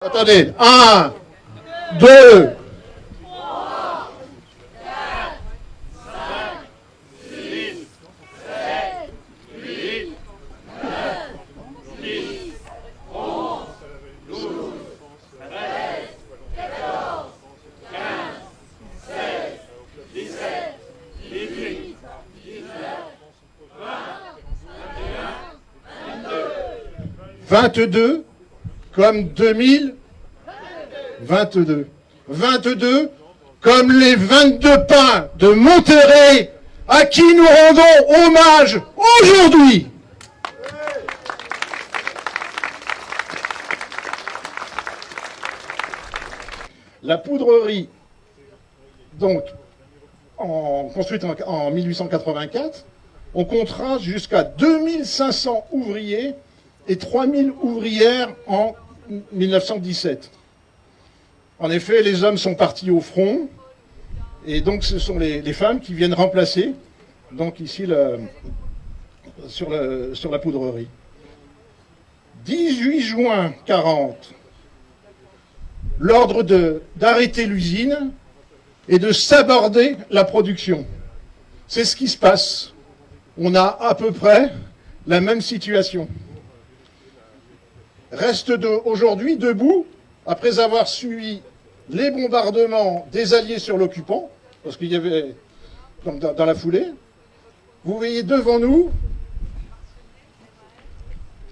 Attendez, 1, 2, 22 comme 2022. 22 comme les 22 pins de Monterrey à qui nous rendons hommage aujourd'hui. La poudrerie, donc, construite en 1884, on comptera jusqu'à 2500 ouvriers et 3000 ouvrières en 1917. En effet, les hommes sont partis au front, et donc ce sont les femmes qui viennent remplacer, donc ici, sur la poudrerie. 18 juin 40, l'ordre d'arrêter l'usine et de saborder la production. C'est ce qui se passe. On a à peu près la même situation. Reste aujourd'hui debout, après avoir suivi les bombardements des Alliés sur l'occupant, parce qu'il y avait, donc dans la foulée, vous voyez devant nous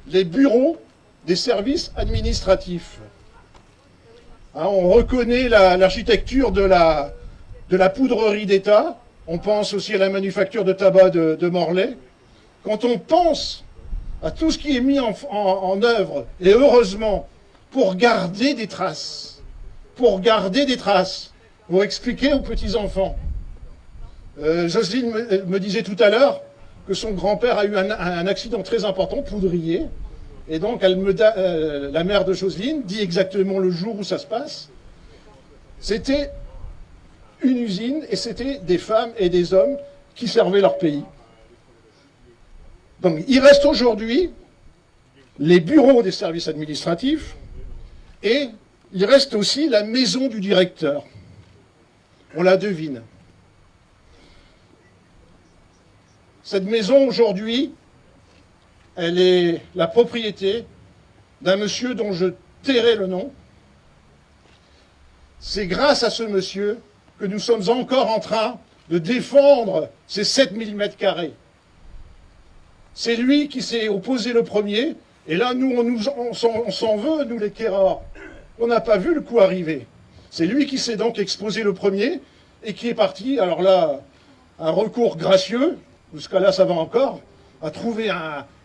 les bureaux des services administratifs. Hein, on reconnaît l'architecture de la poudrerie d'État, on pense aussi à la manufacture de tabac de Morlaix. Quand on pense à tout ce qui est mis en œuvre, et heureusement, pour garder des traces, pour expliquer aux petits-enfants. Jocelyne me disait tout à l'heure que son grand-père a eu un accident très important, poudrier, et donc la mère de Jocelyne dit exactement le jour où ça se passe. C'était une usine, et c'était des femmes et des hommes qui servaient leur pays. Donc il reste aujourd'hui les bureaux des services administratifs et il reste aussi la maison du directeur. On la devine. Cette maison aujourd'hui, elle est la propriété d'un monsieur dont je tairai le nom. C'est grâce à ce monsieur que nous sommes encore en train de défendre ces 7000 mètres carrés. C'est lui qui s'est opposé le premier, et là, nous, on s'en veut, nous les Kérards. On n'a pas vu le coup arriver. C'est lui qui s'est donc exposé le premier, et qui est parti, alors là, un recours gracieux, jusqu'à là ça va encore, à trouver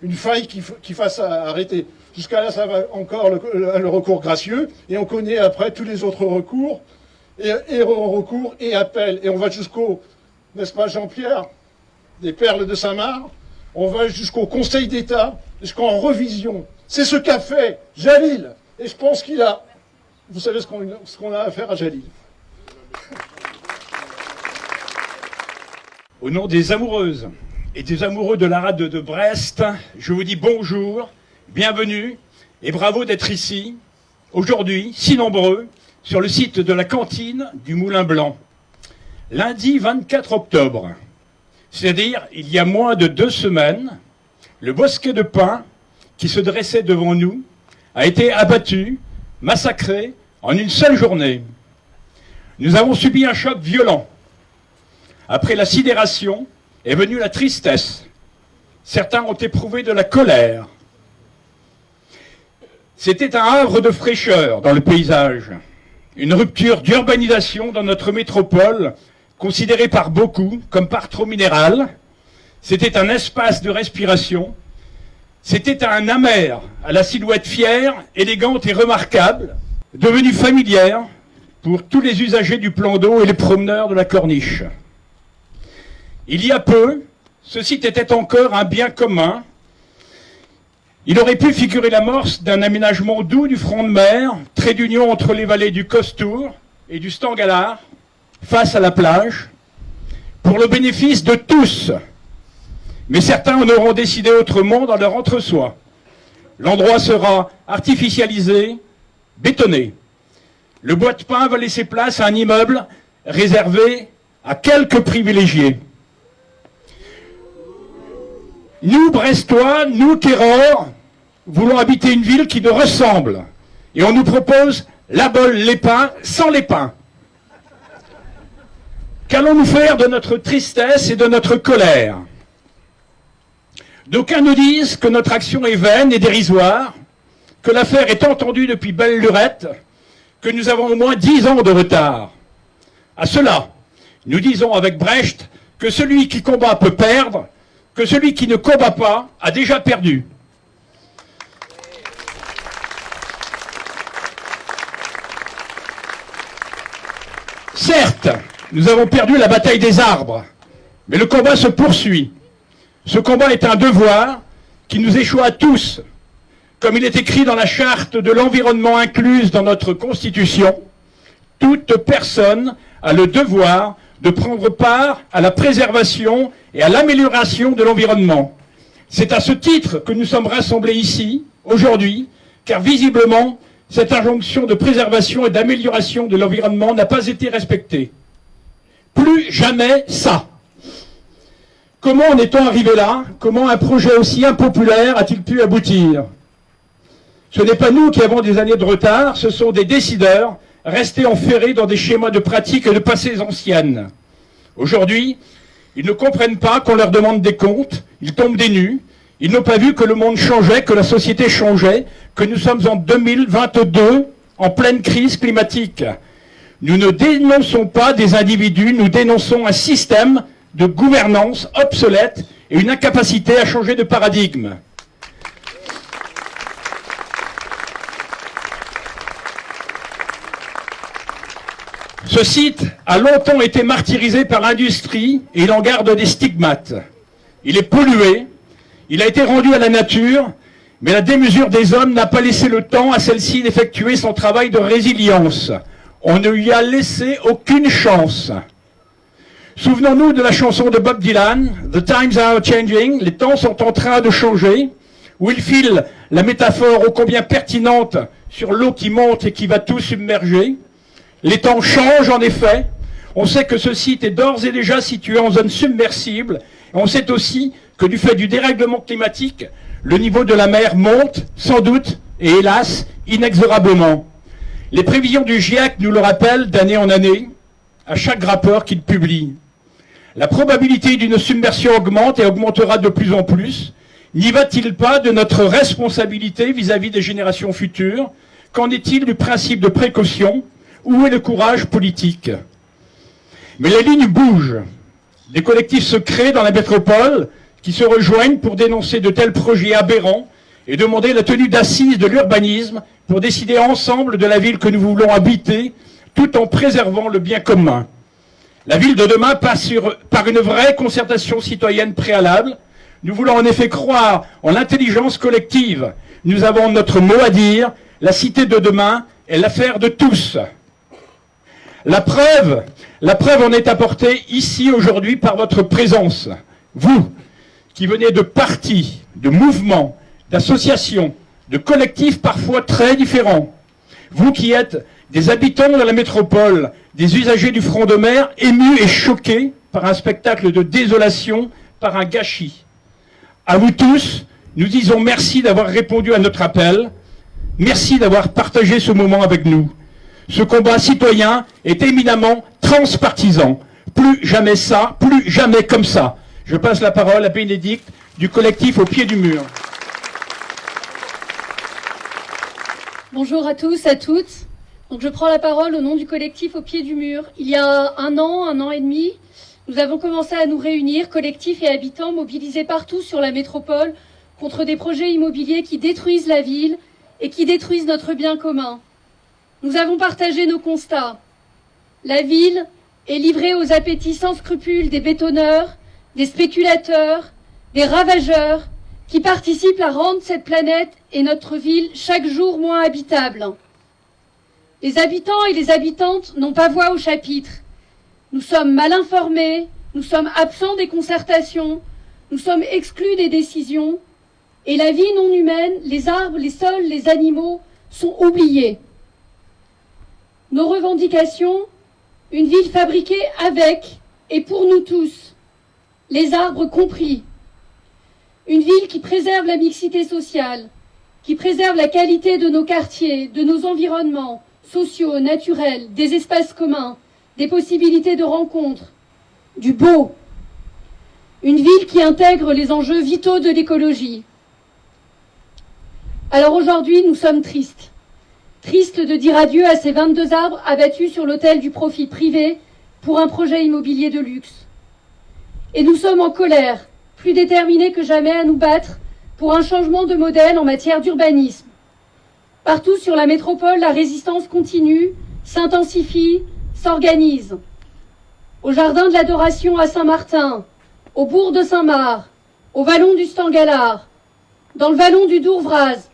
une faille qui fasse arrêter. Jusqu'à là ça va encore le recours gracieux, et on connaît après tous les autres recours, et recours et appel. Et on va jusqu'au, n'est-ce pas Jean-Pierre, des Perles de Saint-Marc. On va jusqu'au Conseil d'État, jusqu'en revision. C'est ce qu'a fait Jalil. Et je pense qu'il a... Vous savez ce qu'on a à faire à Jalil. Au nom des amoureuses et des amoureux de la rade de Brest, je vous dis bonjour, bienvenue et bravo d'être ici, aujourd'hui, si nombreux, sur le site de la cantine du Moulin Blanc. Lundi 24 octobre. C'est-à-dire, il y a moins de 2 semaines, le bosquet de pins qui se dressait devant nous a été abattu, massacré en une seule journée. Nous avons subi un choc violent. Après la sidération est venue la tristesse. Certains ont éprouvé de la colère. C'était un havre de fraîcheur dans le paysage, une rupture d'urbanisation dans notre métropole, considéré par beaucoup comme par trop minéral. C'était un espace de respiration. C'était un amer à la silhouette fière, élégante et remarquable, devenu familière pour tous les usagers du plan d'eau et les promeneurs de la corniche. Il y a peu, ce site était encore un bien commun. Il aurait pu figurer l'amorce d'un aménagement doux du front de mer, trait d'union entre les vallées du Costour et du Stangalard, face à la plage, pour le bénéfice de tous. Mais certains en auront décidé autrement dans leur entre-soi. L'endroit sera artificialisé, bétonné. Le bois de pin va laisser place à un immeuble réservé à quelques privilégiés. Nous, Brestois, nous, Terreurs, voulons habiter une ville qui nous ressemble. Et on nous propose la Bolle, les pins, sans les pins. Qu'allons-nous faire de notre tristesse et de notre colère? D'aucuns nous disent que notre action est vaine et dérisoire, que l'affaire est entendue depuis belle lurette, que nous avons au moins 10 ans de retard. À cela, nous disons avec Brecht que celui qui combat peut perdre, que celui qui ne combat pas a déjà perdu. Certes, nous avons perdu la bataille des arbres, mais le combat se poursuit. Ce combat est un devoir qui nous échoue à tous. Comme il est écrit dans la charte de l'environnement incluse dans notre Constitution, toute personne a le devoir de prendre part à la préservation et à l'amélioration de l'environnement. C'est à ce titre que nous sommes rassemblés ici, aujourd'hui, car visiblement, cette injonction de préservation et d'amélioration de l'environnement n'a pas été respectée. Plus jamais ça. Comment en est-on arrivé là? Comment un projet aussi impopulaire a-t-il pu aboutir? Ce n'est pas nous qui avons des années de retard, ce sont des décideurs restés enferrés dans des schémas de pratiques et de passés anciennes. Aujourd'hui, ils ne comprennent pas qu'on leur demande des comptes, ils tombent des nues, ils n'ont pas vu que le monde changeait, que la société changeait, que nous sommes en 2022, en pleine crise climatique. Nous ne dénonçons pas des individus, nous dénonçons un système de gouvernance obsolète et une incapacité à changer de paradigme. Ce site a longtemps été martyrisé par l'industrie et il en garde des stigmates. Il est pollué, il a été rendu à la nature, mais la démesure des hommes n'a pas laissé le temps à celle-ci d'effectuer son travail de résilience. On ne lui a laissé aucune chance. Souvenons-nous de la chanson de Bob Dylan, « The times are changing », les temps sont en train de changer, où il file la métaphore ô combien pertinente sur l'eau qui monte et qui va tout submerger. Les temps changent en effet. On sait que ce site est d'ores et déjà situé en zone submersible. Et on sait aussi que du fait du dérèglement climatique, le niveau de la mer monte, sans doute, et hélas, inexorablement. Les prévisions du GIEC nous le rappellent d'année en année, à chaque rapport qu'il publie. La probabilité d'une submersion augmente et augmentera de plus en plus. N'y va-t-il pas de notre responsabilité vis-à-vis des générations futures? Qu'en est-il du principe de précaution? Où est le courage politique? Mais les lignes bougent. Des collectifs se créent dans la métropole qui se rejoignent pour dénoncer de tels projets aberrants et demander la tenue d'assises de l'urbanisme pour décider ensemble de la ville que nous voulons habiter, tout en préservant le bien commun. La ville de demain passe par une vraie concertation citoyenne préalable. Nous voulons en effet croire en l'intelligence collective. Nous avons notre mot à dire. La cité de demain est l'affaire de tous. La preuve en est apportée ici aujourd'hui par votre présence. Vous, qui venez de partis, de mouvements, d'associations, de collectifs parfois très différents. Vous qui êtes des habitants de la métropole, des usagers du front de mer, émus et choqués par un spectacle de désolation, par un gâchis. À vous tous, nous disons merci d'avoir répondu à notre appel. Merci d'avoir partagé ce moment avec nous. Ce combat citoyen est éminemment transpartisan. Plus jamais ça, plus jamais comme ça. Je passe la parole à Bénédicte du collectif Au Pied du Mur. Bonjour à tous, à toutes. Donc je prends la parole au nom du collectif Au Pied du Mur. Il y a un an et demi, nous avons commencé à nous réunir, collectifs et habitants mobilisés partout sur la métropole, contre des projets immobiliers qui détruisent la ville et qui détruisent notre bien commun. Nous avons partagé nos constats. La ville est livrée aux appétits sans scrupules des bétonneurs, des spéculateurs, des ravageurs qui participent à rendre cette planète et notre ville chaque jour moins habitable. Les habitants et les habitantes n'ont pas voix au chapitre. Nous sommes mal informés, nous sommes absents des concertations, nous sommes exclus des décisions, et la vie non humaine, les arbres, les sols, les animaux sont oubliés. nos revendications, une ville fabriquée avec et pour nous tous, les arbres compris. Une ville qui préserve la mixité sociale, qui préserve la qualité de nos quartiers, de nos environnements sociaux, naturels, des espaces communs, des possibilités de rencontres, du beau. Une ville qui intègre les enjeux vitaux de l'écologie. Alors aujourd'hui, nous sommes tristes. Tristes de dire adieu à ces 22 arbres abattus sur l'autel du profit privé pour un projet immobilier de luxe. Et nous sommes en colère, plus déterminés que jamais à nous battre pour un changement de modèle en matière d'urbanisme. Partout sur la métropole, la résistance continue, s'intensifie, s'organise. Au jardin de l'Adoration à Saint-Martin, au bourg de Saint-Marc, au vallon du Stangalard, dans le vallon du Douvraz,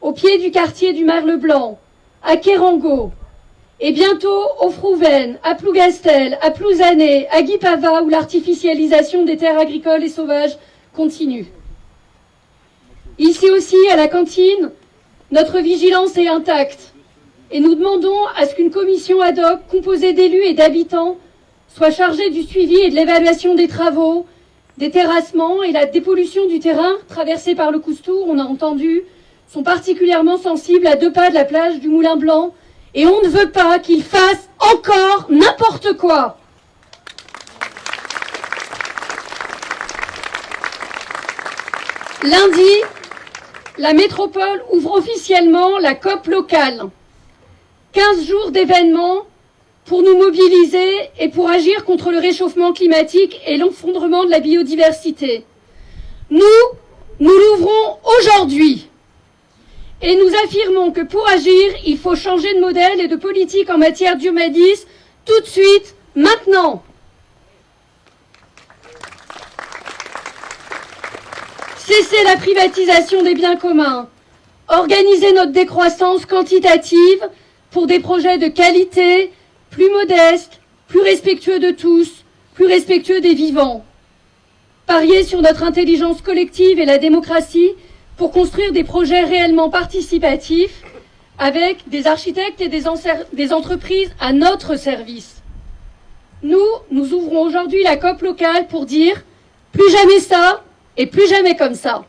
au pied du quartier du Merle-Blanc, à Kérango, et bientôt au Frouven, à Plougastel, à Plouzané, à Guipava, où l'artificialisation des terres agricoles et sauvages continue. Ici aussi, à la cantine, notre vigilance est intacte, et nous demandons à ce qu'une commission ad hoc composée d'élus et d'habitants soit chargée du suivi et de l'évaluation des travaux, des terrassements et la dépollution du terrain traversé par le Coustour, on a entendu, sont particulièrement sensibles à 2 pas de la plage du Moulin Blanc, et on ne veut pas qu'ils fassent encore n'importe quoi. Lundi, la métropole ouvre officiellement la COP locale. 15 jours d'événements pour nous mobiliser et pour agir contre le réchauffement climatique et l'effondrement de la biodiversité. Nous l'ouvrons aujourd'hui. Et nous affirmons que pour agir, il faut changer de modèle et de politique en matière d'urbanisme tout de suite, maintenant. Cesser la privatisation des biens communs. Organiser notre décroissance quantitative pour des projets de qualité, plus modestes, plus respectueux de tous, plus respectueux des vivants. Parier sur notre intelligence collective et la démocratie pour construire des projets réellement participatifs avec des architectes et des entreprises à notre service. Nous ouvrons aujourd'hui la COP locale pour dire plus jamais ça et plus jamais comme ça.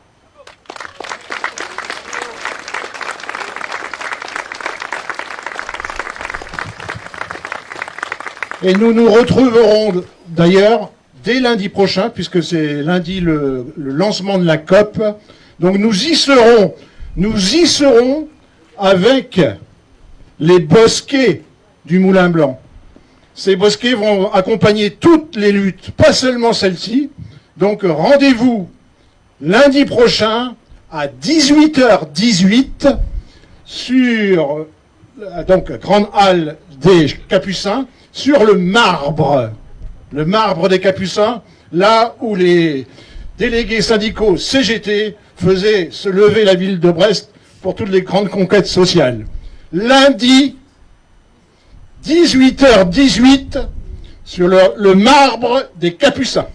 Et nous nous retrouverons d'ailleurs dès lundi prochain, puisque c'est lundi le lancement de la COP. Donc nous y serons avec les bosquets du Moulin Blanc. Ces bosquets vont accompagner toutes les luttes, pas seulement celle-ci. Donc rendez-vous lundi prochain à 18h18 sur donc Grande Halle des Capucins, sur le marbre des Capucins, là où les délégués syndicaux CGT faisaient se lever la ville de Brest pour toutes les grandes conquêtes sociales. Lundi, 18h18, sur le marbre des Capucins.